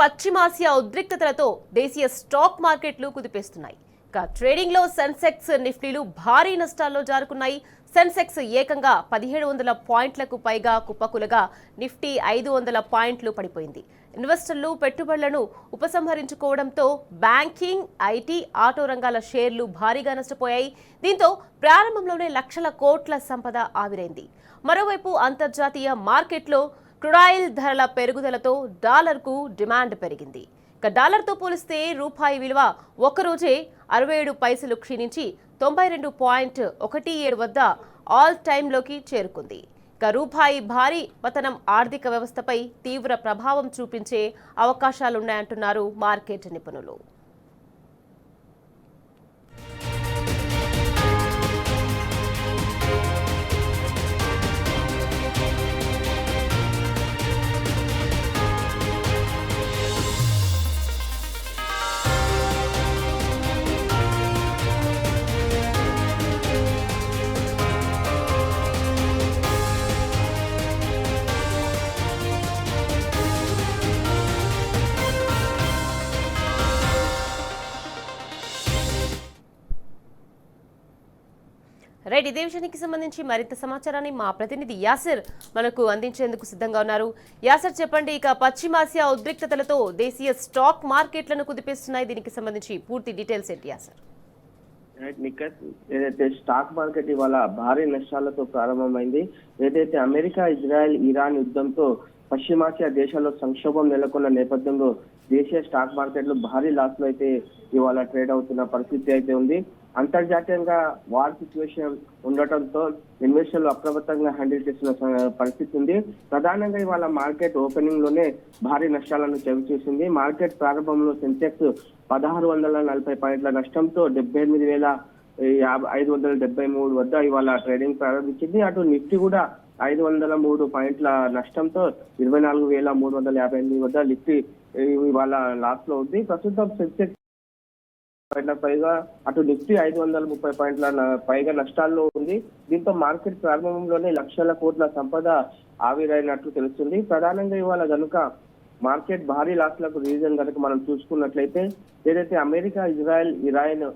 పశ్చిమాసియా ఉద్రిక్తతలతో దేశీయ స్టాక్ మార్కెట్లు కుదిపేస్తున్నాయి. ట్రేడింగ్ లో సెన్సెక్స్ నిఫ్టీలు భారీ నష్టాల్లో జారుకున్నాయి. సెన్సెక్స్ ఏకంగా 1700 పాయింట్లకు పైగా కుప్పకూలగా నిఫ్టీ 500 పాయింట్లు పడిపోయింది. ఇన్వెస్టర్లు పెట్టుబడులను ఉపసంహరించుకోవడంతో బ్యాంకింగ్, ఐటీ, ఆటో రంగాల షేర్లు భారీగా నష్టపోయాయి. దీంతో ప్రారంభంలోనే లక్షల కోట్ల సంపద ఆవిరైంది. మరోవైపు అంతర్జాతీయ మార్కెట్లో క్రూడాయిల్ ధరల పెరుగుదలతో డాలర్కు డిమాండ్ పెరిగింది. డాలర్తో పోలిస్తే రూపాయి విలువ ఒక్కరోజే 67 పైసలు క్షీణించి 92.17 వద్ద ఆల్ టైమ్లోకి చేరుకుంది. రూపాయి భారీ పతనం ఆర్థిక వ్యవస్థపై తీవ్ర ప్రభావం చూపించే అవకాశాలున్నాయంటున్నారు మార్కెట్ నిపుణులు. రైట్, ఇదే విషయానికి సంబంధించి మరింత సమాచారాన్ని మా ప్రతినిధి యాసిర్ మనకు అందించేందుకు సిద్ధంగా ఉన్నారు. యాసిర్, చెప్పండి, ఇక పశ్చిమాసియా ఉద్రిక్తతలతో దేశీయ స్టాక్ మార్కెట్లను కుదిపేస్తున్నాయి. దీనికి సంబంధించి పూర్తి డీటెయిల్స్ ఏంటి యాసిర్? ఏదైతే స్టాక్ మార్కెట్ ఇవాళ భారీ నష్టాలతో ప్రారంభమైంది. ఏదైతే అమెరికా, ఇజ్రాయెల్, ఇరాన్ యుద్ధంతో పశ్చిమాసియా దేశాల్లో సంక్షోభం నెలకొన్న నేపథ్యంలో దేశీయ స్టాక్ మార్కెట్లు భారీ లాస్ లో అయితే ఇవాళ ట్రేడ్ అవుతున్న పరిస్థితి అయితే ఉంది. అంతర్జాతీయంగా వార్ సిచ్యువేషన్ ఉండటంతో ఇన్వెస్టర్లు అప్రమత్తంగా హ్యాండిల్ చేస్తున్న పరిస్థితి ఉంది. ప్రధానంగా ఇవాళ మార్కెట్ ఓపెనింగ్ లోనే భారీ నష్టాలను చవిచూసింది. మార్కెట్ ప్రారంభంలో సెన్సెక్స్ 1640 పాయింట్ల నష్టంతో 78,573 వద్ద ఇవాళ ట్రేడింగ్ ప్రారంభించింది. అటు నిఫ్టీ కూడా 503 పాయింట్ల నష్టంతో 24,358 వద్ద నిఫ్టీ ఇవాళ లాస్ లో ఉంది. ప్రస్తుతం సెన్సెక్స్ పైగా అటు నిఫ్టీ 530 పాయింట్ల పైగా నష్టాల్లో ఉంది. దీంతో మార్కెట్ ప్రారంభంలోనే లక్షల కోట్ల సంపద ఆవిరైనట్లు తెలుస్తుంది. ప్రధానంగా ఇవాళ కనుక మార్కెట్ భారీ లాస్లకు రీజన్ కనుక మనం చూసుకున్నట్లయితే ఏదైతే అమెరికా, ఇజ్రాయెల్, ఇరాన్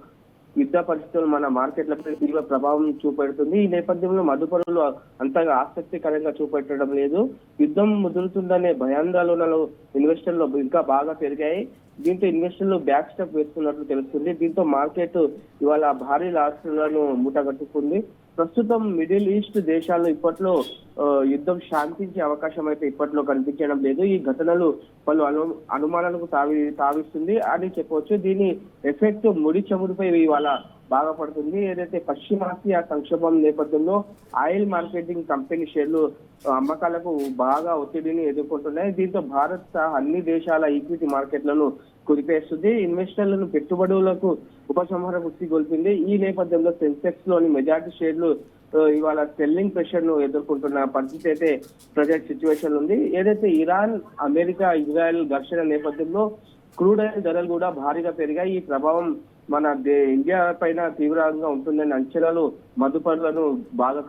యుద్ధ పరిస్థితులు మన మార్కెట్లపై తీవ్ర ప్రభావం చూపెడుతుంది. ఈ నేపథ్యంలో మదుపరులు అంతగా ఆసక్తికరంగా చూపెట్టడం లేదు. యుద్ధం ముదురుతుందనే భయాందోళనలు ఇన్వెస్టర్లు ఇంకా బాగా పెరిగాయి. దీంతో ఇన్వెస్టర్లు బ్యాక్ స్టెప్ వేస్తున్నట్లు తెలుస్తుంది. దీంతో మార్కెట్ ఇవాళ భారీ లాస్లను మూటగట్టుకుంది. ప్రస్తుతం మిడిల్ ఈస్ట్ దేశాల్లో ఇప్పట్లో యుద్ధం శాంతించే అవకాశం అయితే ఇప్పట్లో కనిపించడం లేదు. ఈ ఘటనలు పలు అనుమానాలకు తావిస్తుంది అని చెప్పవచ్చు. దీని ఎఫెక్ట్ ముడి చమురుపై ఇవాళ బాగా పడుతుంది. ఏదైతే పశ్చిమాసియా సంక్షోభం నేపథ్యంలో ఆయిల్ మార్కెటింగ్ కంపెనీ షేర్లు అమ్మకాలకు బాగా ఒత్తిడిని ఎదుర్కొంటున్నాయి. దీంతో భారత్ సహా అన్ని దేశాల ఈక్విటీ మార్కెట్లను కుదిపేస్తుంది. ఇన్వెస్టర్లను పెట్టుబడులకు ఉపసంహరణ ఉసిగొల్పింది. ఈ నేపథ్యంలో సెన్సెక్స్ లోని మెజార్టీ షేర్లు ఇవాళ సెల్లింగ్ ప్రెషర్ ను ఎదుర్కొంటున్న పరిస్థితి అయితే ప్రజెంట్ సిచ్యువేషన్ ఉంది. ఏదైతే ఇరాన్, అమెరికా, ఇజ్రాయెల్ ఘర్షణ నేపథ్యంలో క్రూడ్ ఆయిల్ ధరలు కూడా భారీగా పెరిగాయి. ఈ ప్రభావం మన ఇండియా పైన తీవ్రంగా ఉంటుందని అంచనాలు మదుపరులను బాగా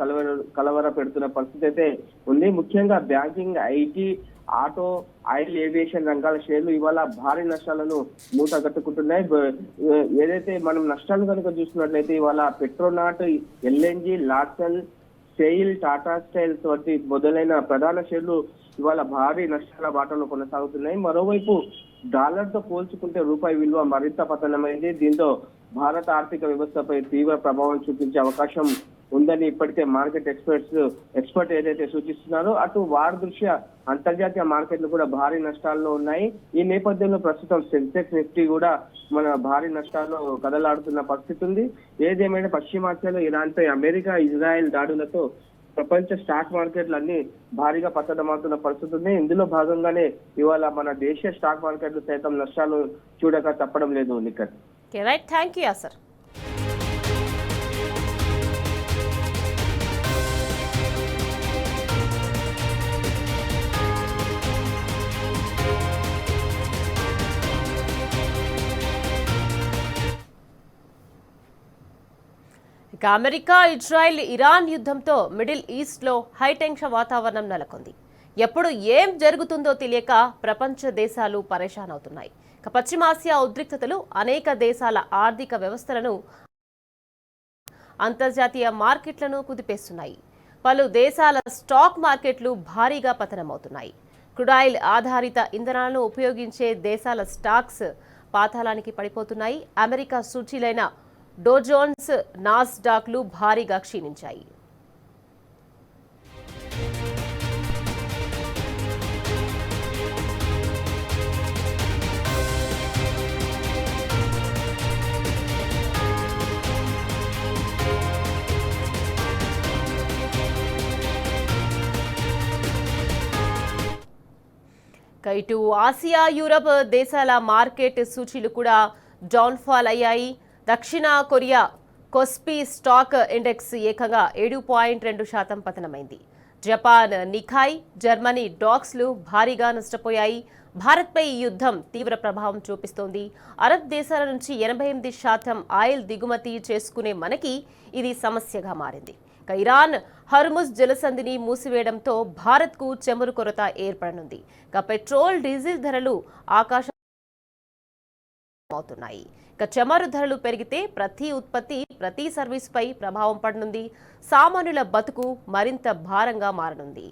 కలవర పెడుతున్న పరిస్థితి అయితే ఉంది. ముఖ్యంగా banking, IT, auto, oil, aviation రంగాల షేర్లు ఇవాళ భారీ నష్టాలను మూటగట్టుకుంటున్నాయి. ఏదైతే మనం నష్టాలు కనుక చూసుకున్నట్లయితే ఇవాళ Petronet, LNG, Larsen, SAIL, Tata steels వంటి మొదలైన ప్రధాన షేర్లు ఇవాళ భారీ నష్టాల బాటలో కొనసాగుతున్నాయి. మరోవైపు డాలర్ తో పోల్చుకుంటే రూపాయి విలువ మరింత పతనమైంది. దీంతో భారత ఆర్థిక వ్యవస్థపై తీవ్ర ప్రభావం చూపించే అవకాశం ఉందని ఇప్పటికే మార్కెట్ ఎక్స్పర్ట్ ఏదైతే సూచిస్తున్నారో అటు వారి దృష్ట్యా అంతర్జాతీయ మార్కెట్లు కూడా భారీ నష్టాల్లో ఉన్నాయి. ఈ నేపథ్యంలో ప్రస్తుతం సెన్సెక్స్, నిఫ్టీ కూడా మన భారీ నష్టాల్లో కదలాడుతున్న పరిస్థితి ఉంది. ఏదేమైనా పశ్చిమాసియాలో ఇరాన్ పై అమెరికా, ఇజ్రాయెల్ దాడులతో ప్రపంచ స్టాక్ మార్కెట్లు అన్ని భారీగా పతనమవుతున్న పరిస్థితి ఉంది. ఇందులో భాగంగానే ఇవాళ మన దేశీయ స్టాక్ మార్కెట్లు సైతం నష్టాలు చూడక తప్పడం లేదు. Nikhat, right, thank you Yasser. ఇక అమెరికా, ఇజ్రాయెల్, ఇరాన్ యుద్ధంతో మిడిల్ ఈస్ట్ లో హైటెన్షన్ వాతావరణం నెలకొంది. ఎప్పుడు ఏం జరుగుతుందో తెలియక ప్రపంచ దేశాలు పరేషాన్ అవుతున్నాయి. పశ్చిమాసియా ఉద్రిక్తతలు అనేక దేశాల ఆర్థిక వ్యవస్థలను, అంతర్జాతీయ మార్కెట్లను కుదిపేస్తున్నాయి. పలు దేశాల స్టాక్ మార్కెట్లు భారీగా పతనమవుతున్నాయి. క్రూడాయిల్ ఆధారిత ఇంధనాలను ఉపయోగించే దేశాల స్టాక్స్ పాతాళానికి పడిపోతున్నాయి. అమెరికా సూచీలైన డోజోన్స్, నాస్డాక్లు భారీగా క్షీణించాయి. ఇటు ఆసియా, యూరప్ దేశాల మార్కెట్ సూచీలు కూడా డౌన్ఫాల్ అయ్యాయి. దక్షిణ కొరియా కోస్పీ స్టాక్ ఇండెక్స్ ఏకంగా 7.2% పతనమైంది. జపాన్ నికాయ్, జర్మనీ డాక్స్లు భారీగా నష్టపోయాయి. భారత్పై ఈ యుద్ధం తీవ్ర ప్రభావం చూపిస్తోంది. అరబ్ దేశాల నుంచి 88% ఆయిల్ దిగుమతి చేసుకునే మనకి ఇది సమస్యగా మారింది. ఇరాన్ హర్ముజ్ జలసంధిని మూసివేయడంతో భారత్కు చమురు కొరత ఏర్పడనుంది. పెట్రోల్, డీజిల్ ధరలు ఆకాశం అవుతున్నాయి. చమురు ధరలు పెరిగితే ప్రతి ఉత్పత్తి, ప్రతి సర్వీస్ పై ప్రభావం పడనుంది. సామాన్యుల బతుకు మరింత భారంగా మారనుంది.